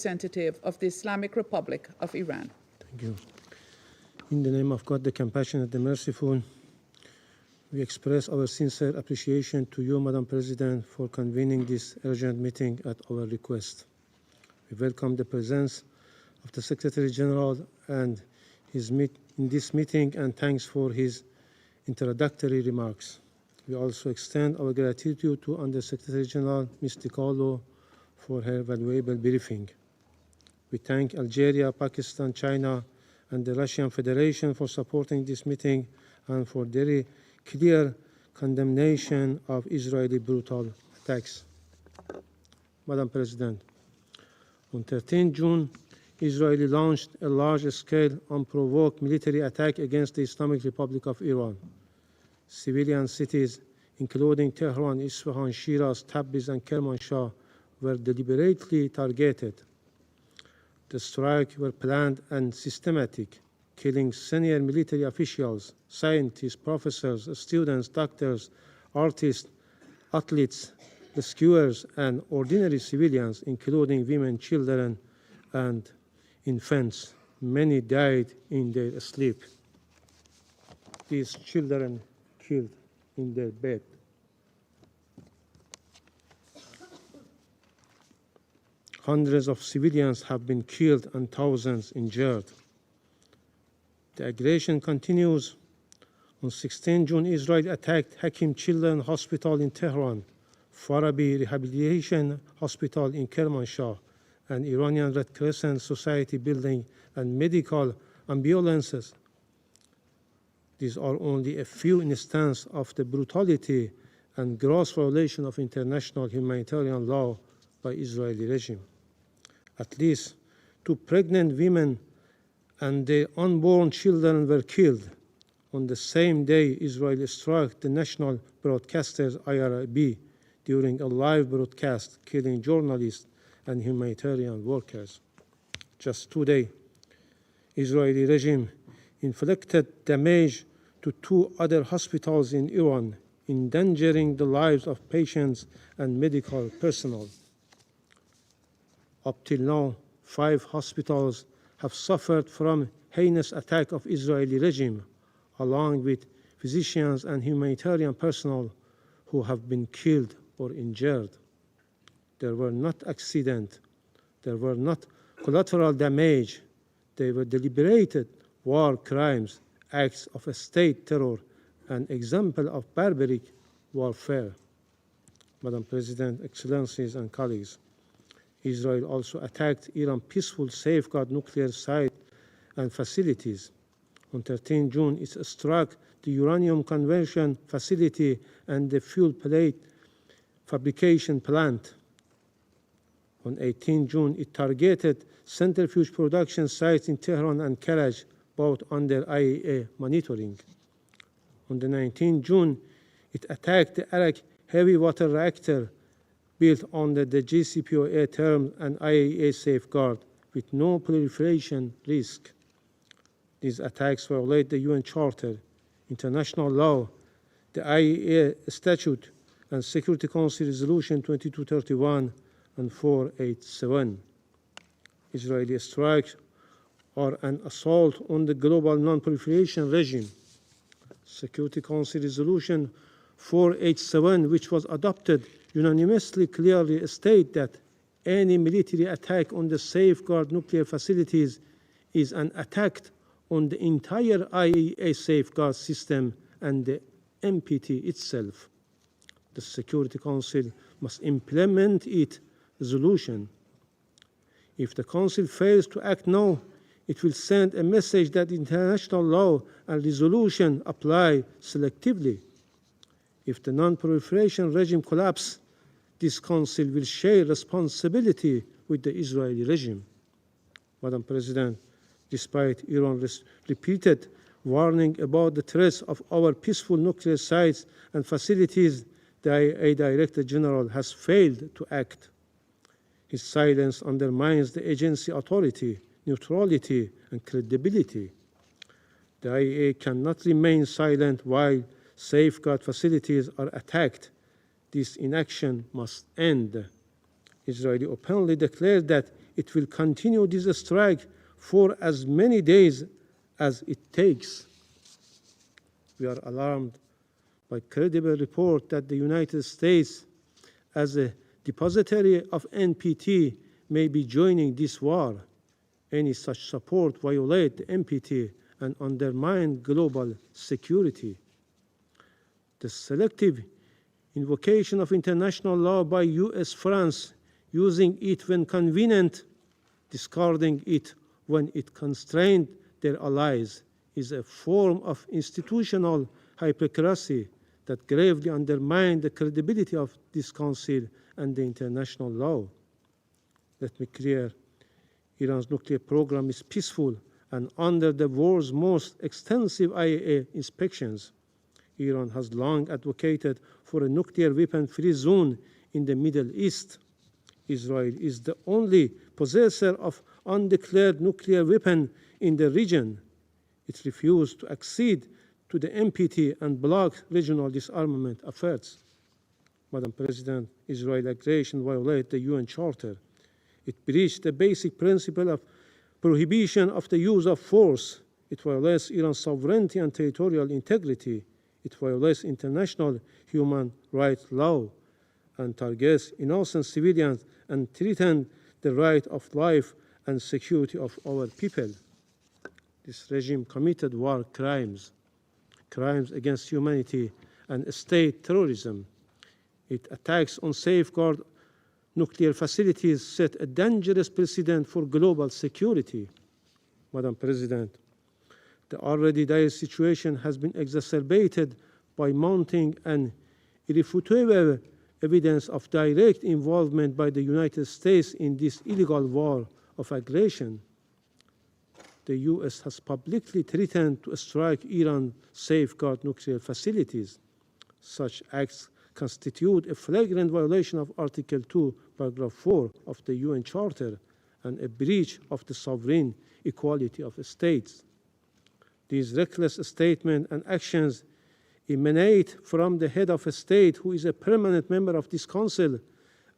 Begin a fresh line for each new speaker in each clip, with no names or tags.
Representative of the Islamic Republic of Iran.
Thank you. In the name of God, the compassionate, the merciful, we express our sincere appreciation to you, Madam President, for convening this urgent meeting at our request. We welcome the presence of the Secretary General and in this meeting, and thanks for his introductory remarks. We also extend our gratitude to Under Secretary General Ms. DiCarlo for her valuable briefing. We thank Algeria, Pakistan, China, and the Russian Federation for supporting this meeting and for their clear condemnation of Israeli brutal attacks. Madam President, on 13 June, Israel launched a large-scale, unprovoked military attack against the Islamic Republic of Iran. Civilian cities, including Tehran, Isfahan, Shiraz, Tabriz, and Kermanshah, were deliberately targeted. The strikes were planned and systematic, killing senior military officials, scientists, professors, students, doctors, artists, athletes, rescuers, and ordinary civilians, including women, children, and infants. Many died in their sleep. These children killed in their bed. Hundreds of civilians have been killed and thousands injured. The aggression continues. On 16 June, Israel attacked Hakim Children's Hospital in Tehran, Farabi Rehabilitation Hospital in Kermanshah, and Iranian Red Crescent Society building and medical ambulances. These are only a few instances of the brutality and gross violation of international humanitarian law by Israeli regime. At least 2 pregnant women and their unborn children were killed. On the same day, Israel struck the national broadcasters IRIB during a live broadcast, killing journalists and humanitarian workers. Just today, Israeli regime inflicted damage to 2 other hospitals in Iran, endangering the lives of patients and medical personnel. Up till now, 5 hospitals have suffered from heinous attack of Israeli regime, along with physicians and humanitarian personnel who have been killed or injured. There were not accidents, there were not collateral damage, they were deliberated war crimes, acts of a state terror, and example of barbaric warfare. Madam President, Excellencies, and colleagues, Israel also attacked Iran's peaceful safeguard nuclear site and facilities. On 13 June, it struck the uranium conversion facility and the fuel plate fabrication plant. On 18 June, it targeted centrifuge production sites in Tehran and Karaj, both under IAEA monitoring. On the 19th June, it attacked the Arak heavy water reactor built under the JCPOA terms and IAEA safeguard with no proliferation risk. These attacks violate the UN Charter, international law, the IAEA Statute, and Security Council Resolution 2231 and 487. Israeli strikes are an assault on the global non-proliferation regime. Security Council Resolution 487, which was adopted unanimously, clearly states that any military attack on the safeguard nuclear facilities is an attack on the entire IAEA safeguard system and the NPT itself. The Security Council must implement its resolution. If the Council fails to act now, it will send a message that international law and resolution apply selectively. If the non-proliferation regime collapses, this Council will share responsibility with the Israeli regime. Madam President, despite Iran's repeated warning about the threats of our peaceful nuclear sites and facilities, the IAEA Director General has failed to act. His silence undermines the agency's authority, neutrality, and credibility. The IAEA cannot remain silent while safeguard facilities are attacked. This inaction must end. Israel openly declared that it will continue this strike for as many days as it takes. We are alarmed by credible report that the United States, as a depositary of NPT, may be joining this war. Any such support violates the NPT and undermine global security. The selective invocation of international law by US, France, using it when convenient, discarding it when it constrained their allies, is a form of institutional hypocrisy that gravely undermines the credibility of this Council and the international law. Let me clear, Iran's nuclear program is peaceful and under the world's most extensive IAEA inspections. Iran has long advocated for a nuclear weapon-free zone in the Middle East. Israel is the only possessor of undeclared nuclear weapon in the region. It refused to accede to the NPT and block regional disarmament efforts. Madam President, Israel's aggression violates the UN Charter. It breached the basic principle of prohibition of the use of force. It violates Iran's sovereignty and territorial integrity. It violates international human rights law and targets innocent civilians and threatens the right of life and security of our people. This regime committed war crimes, crimes against humanity, and state terrorism. It attacks on safeguard nuclear facilities, set a dangerous precedent for global security. Madam President, the already dire situation has been exacerbated by mounting and irrefutable evidence of direct involvement by the United States in this illegal war of aggression. The US has publicly threatened to strike Iran's safeguard nuclear facilities. Such acts constitute a flagrant violation of Article 2, Paragraph 4 of the UN Charter and a breach of the sovereign equality of states. These reckless statements and actions emanate from the head of a state who is a permanent member of this Council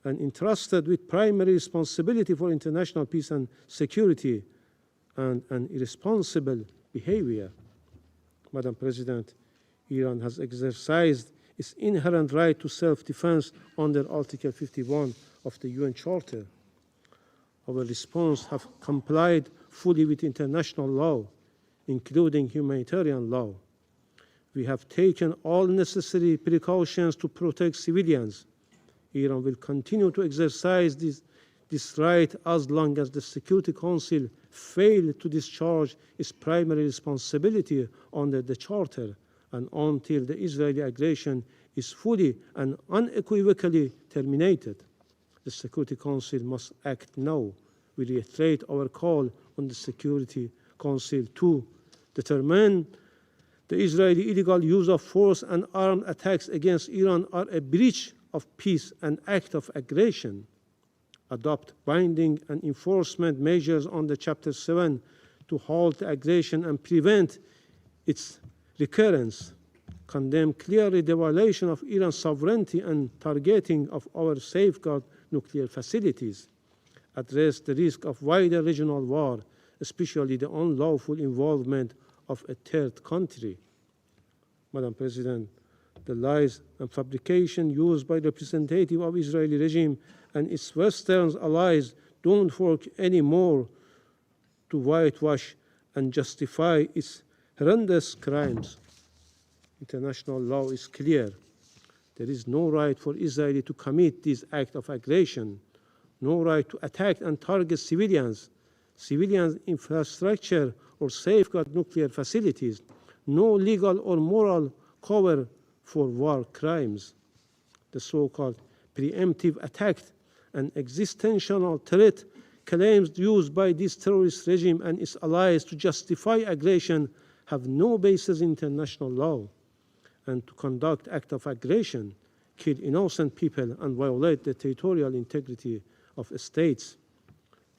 and entrusted with primary responsibility for international peace and security, and an irresponsible behavior. Madam President, Iran has exercised its inherent right to self-defense under Article 51 of the UN Charter. Our response has complied fully with international law, including humanitarian law. We have taken all necessary precautions to protect civilians. Iran will continue to exercise this right as long as the Security Council fails to discharge its primary responsibility under the Charter and until the Israeli aggression is fully and unequivocally terminated. The Security Council must act now. We reiterate our call on the Security Council to determine the Israeli illegal use of force and armed attacks against Iran are a breach of peace and act of aggression. Adopt binding and enforcement measures under Chapter 7 to halt the aggression and prevent its recurrence. Condemn clearly the violation of Iran's sovereignty and targeting of our safeguard nuclear facilities. Address the risk of wider regional war, especially the unlawful involvement of a third country. Madam President, the lies and fabrication used by representative of Israeli regime and its Western allies don't work anymore to whitewash and justify its horrendous crimes. International law is clear. There is no right for Israel to commit this act of aggression, no right to attack and target civilian infrastructure or safeguard nuclear facilities, no legal or moral cover for war crimes. The so-called preemptive attack and existential threat claims used by this terrorist regime and its allies to justify aggression have no basis in international law, and to conduct acts of aggression, kill innocent people, and violate the territorial integrity of states.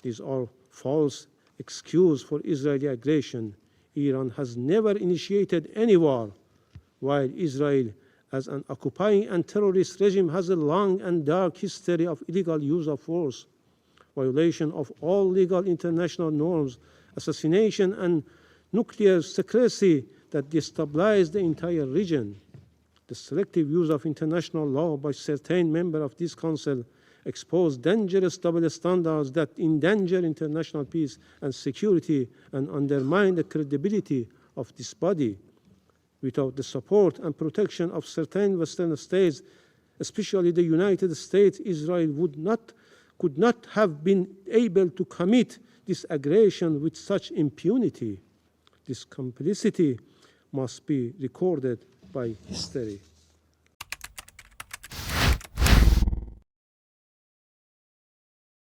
These are false excuses for Israeli aggression. Iran has never initiated any war, while Israel, as an occupying and terrorist regime, has a long and dark history of illegal use of force. violation of all legal international norms, assassination and nuclear secrecy that destabilized the entire region. The selective use of international law by certain members of this Council expose dangerous double standards that endanger international peace and security and undermine the credibility of this body. Without the support and protection of certain Western states, especially the United States, Israel could not have been able to commit this aggression with such impunity. This complicity must be recorded by history.